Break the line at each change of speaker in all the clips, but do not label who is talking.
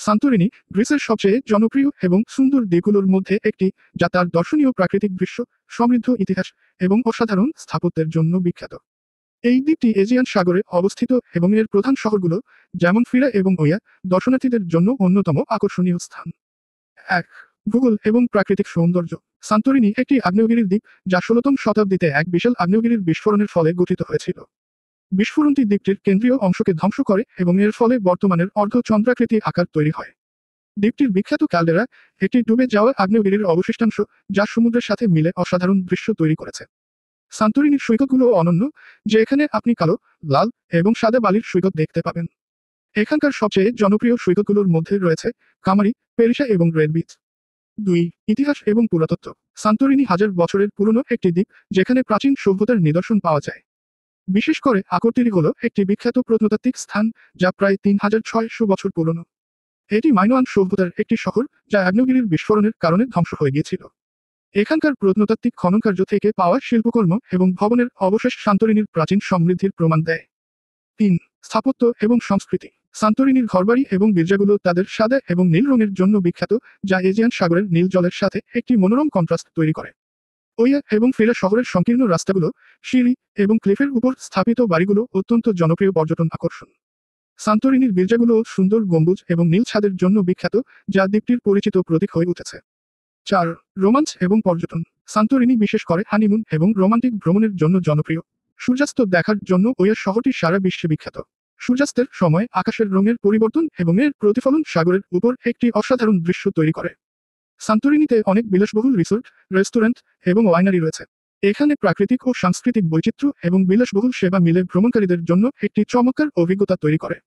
Santorini গ্রিসের সবচেয়ে জনপ্রিয় এবং সুন্দর দ্বীপগুলোর মধ্যে একটি, যা তার দর্শনীয় প্রাকৃতিক দৃশ্য, সমৃদ্ধ ইতিহাস এবং অসাধারণ স্থাপত্যের জন্য বিখ্যাত। এই দ্বীপটি এজিয়ান সাগরে অবস্থিত এবং এর প্রধান শহরগুলো, যেমন ফিরা এবং ওয়া, দর্শনার্থীদের জন্য অন্যতম আকর্ষণীয় স্থান। ১. ভূগোল এবং প্রাকৃতিক সৌন্দর্য। সান্তোরিনি একটি আগ্নেয়গিরির দ্বীপ, যা ১৬তম শতাব্দীতে এক বিশাল আগ্নেয়গিরির বিস্ফোরণের ফলে গঠিত হয়েছিল। বিস্ফোরণটি দ্বীপটির কেন্দ্রীয় অংশকে ধ্বংস করে এবং এর ফলে বর্তমানের অর্ধচন্দ্রাকৃতি আকার তৈরি হয়। দ্বীপটির বিখ্যাত ক্যালডেরা, একটি ডুবে যাওয়া আগ্নেয়গিরির অবশিষ্টাংশ, যা সমুদ্রের সাথে মিলে অসাধারণ দৃশ্য তৈরি করেছে। সান্তোরিনির সৈকতগুলো অনন্য, যে এখানে আপনি কালো, লাল এবং সাদা বালির সৈকত দেখতে পাবেন। এখানকার সবচেয়ে জনপ্রিয় সৈকতগুলোর মধ্যে রয়েছে কামারি, পেরিসা এবং রেড বিচ। ২. ইতিহাস এবং পুরাতত্ত্ব। সান্তোরিনি হাজার বছরের পুরনো একটি দ্বীপ, যেখানে প্রাচীন সভ্যতার নিদর্শন পাওয়া যায়। বিশেষ করে আকরতিরি হল একটি বিখ্যাত প্রত্নতাত্ত্বিক স্থান, যা প্রায় ৩৬০০ বছর পুরনো। এটি মাইনোয়ান সভ্যতার একটি শহর, যা আগ্নেয়গিরির বিস্ফোরণের কারণে ধ্বংস হয়ে গিয়েছিল। এখানকার প্রত্নতাত্ত্বিক খননকার্য থেকে পাওয়া শিল্পকর্ম এবং ভবনের অবশেষ সান্তোরিনির প্রাচীন সমৃদ্ধির প্রমাণ দেয়। ৩. স্থাপত্য এবং সংস্কৃতি। সান্তোরিনির ঘরবাড়ি এবং গির্জাগুলো তাদের সাদা এবং নীল রঙের জন্য বিখ্যাত, যা এজিয়ান সাগরের নীল জলের সাথে একটি মনোরম কন্ট্রাস্ট তৈরি করে। ওয়া এবং ফিরা শহরের সংকীর্ণ রাস্তাগুলো, সিঁড়ি এবং ক্লিফের উপর স্থাপিত বাড়িগুলো অত্যন্ত জনপ্রিয় পর্যটন আকর্ষণ। সান্তোরিনির গির্জাগুলো সুন্দর গম্বুজ এবং নীল ছাদের জন্য বিখ্যাত, যা দ্বীপটির পরিচিত প্রতীক হয়ে উঠেছে। ৪. রোমাঞ্চ এবং পর্যটন। সান্তোরিনি বিশেষ করে হানিমুন এবং রোমান্টিক ভ্রমণের জন্য জনপ্রিয়। সূর্যাস্ত দেখার জন্য ওয়া শহরটি সারা বিশ্বে বিখ্যাত। সূর্যাস্তের সময় আকাশের রঙের পরিবর্তন এবং এর প্রতিফলন সাগরের উপর একটি অসাধারণ দৃশ্য তৈরি করে। সান্তোরিনিতে অনেক বিলাসবহুল রিসোর্ট, রেস্টুরেন্ট এবং ওয়াইনারি রয়েছে। এখানে প্রাকৃতিক ও সাংস্কৃতিক বৈচিত্র্য এবং বিলাসবহুল সেবা মিলে ভ্রমণকারীদের জন্য একটি চমৎকার অভিজ্ঞতা তৈরি করে।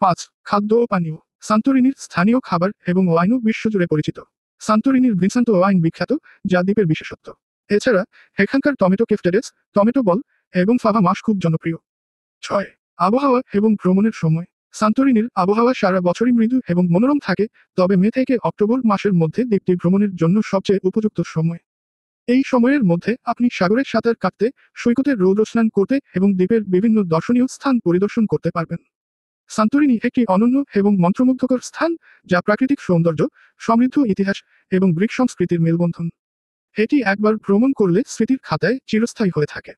৫. খাদ্য ও পানীয়। সান্তোরিনির স্থানীয় খাবার এবং ওয়াইনও বিশ্বজুড়ে পরিচিত। সান্তোরিনির ভিনসান্তো ওয়াইন বিখ্যাত, যা দ্বীপের বিশেষত্ব। এছাড়া এখানকার টমেটো কেফটেডেস, টমেটো বল এবং ফাভা মাছ খুব জনপ্রিয়। ৬. আবহাওয়া এবং ভ্রমণের সময়। সান্তোরিনির আবহাওয়া সারা বছরই মৃদু এবং মনোরম থাকে, তবে মে থেকে অক্টোবর মাসের মধ্যে দ্বীপটি ভ্রমণের জন্য সবচেয়ে উপযুক্ত সময়। এই সময়ের মধ্যে আপনি সাগরে সাঁতার কাটতে, সৈকতে রৌদ্র স্নান করতে এবং দ্বীপের বিভিন্ন দর্শনীয় স্থান পরিদর্শন করতে পারবেন। সান্তোরিনি একটি অনন্য এবং মন্ত্রমুগ্ধকর স্থান, যা প্রাকৃতিক সৌন্দর্য, সমৃদ্ধ ইতিহাস এবং গ্রিক সংস্কৃতির মেলবন্ধন। এটি একবার ভ্রমণ করলে স্মৃতির খাতায় চিরস্থায়ী হয়ে থাকে।